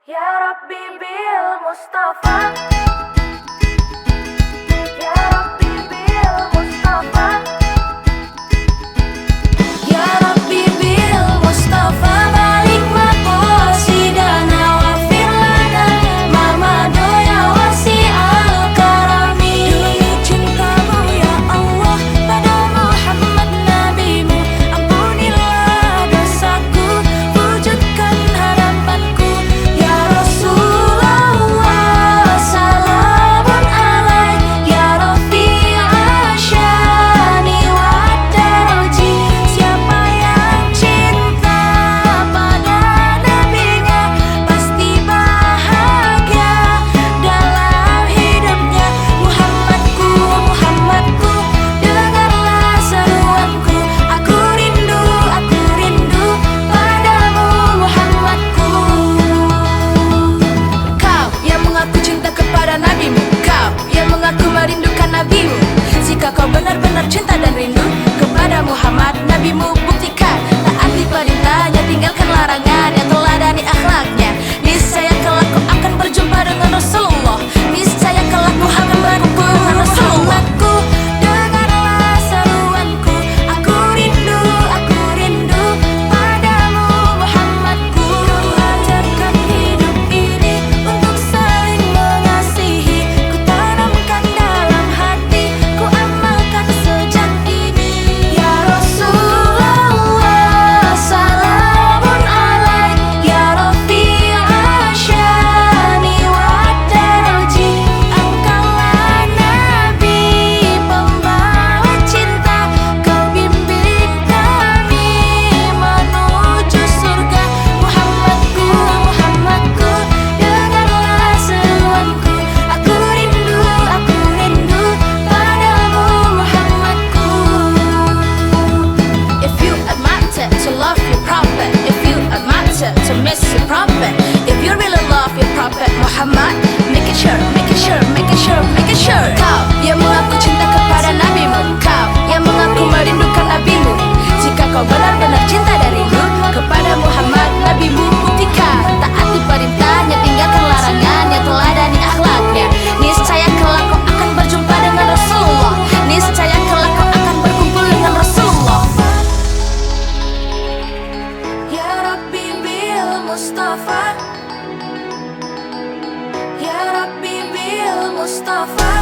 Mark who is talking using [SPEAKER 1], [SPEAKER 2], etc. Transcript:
[SPEAKER 1] Ya Rabbi bil Mustafa, Ya Rabbi bil Mustafa, Ya Rabbi bil Mustafa, balik maqasidana wa firlana Mamadu ya wasi'al karami. Demi cintamu ya Allah pada Muhammad nabimu, ampunilah dosaku, wujudkan harapanku. Ya Rasulullah salamun alaik, ya Rafi'a syani wa daraji. Siapa yang cinta pada nabinya pasti bahagia dalam hidupnya. Muhammadku, Muhammadku, dengarlah seruanku. Aku rindu padamu Muhammadku. Kau yang mengaku cinta kepada nabimu, kau yang mengaku merindukan nabimu. Jika kau benar-benar cinta dan rindu kepada Muhammad nabimu, buktikan taati perintahnya, tinggalkan larangannya, teladani akhlaknya. Niscaya kelak kau akan berjumpa dengan Rasulullah, niscaya kelak kau akan berkumpul dengan Rasulullah. Dengarlah seruanku, aku rindu padamu Muhammadku. Kau ajarkan hidup ini untuk saling mengasihi, ku tanamkan dalam hati, ku amalkan sejak dini. Ya Rasulullah salamun alaik, ya Rafi'a syani wa daraji. Engkaulah Nabi pembawa cinta, kau bimbing kami menuju surga. Muhammadku, Muhammadku, dengarlah seruanku. Aku rindu padamu Muhammadku. If you admit to love your prophet, if you admit to miss your prophet, if you really love your prophet Muhammad, make it sure, make it sure, make it sure, make it sure. Kau yang mengaku cinta kepada nabimu, kau yang mengaku merindukan nabimu. Jika kau benar-benar cinta dan rindu kepada Muhammad nabimu, buktikan taati perintahnya, tinggalkan larangannya, teladani akhlaknya. Niscaya kelak kau akan berjumpa dengan Rasulullah, niscaya kelak kau akan berkumpul dengan Rasulullah. Ya Rabbi bil Mustafa, Ya Rabbi bil Mustafa.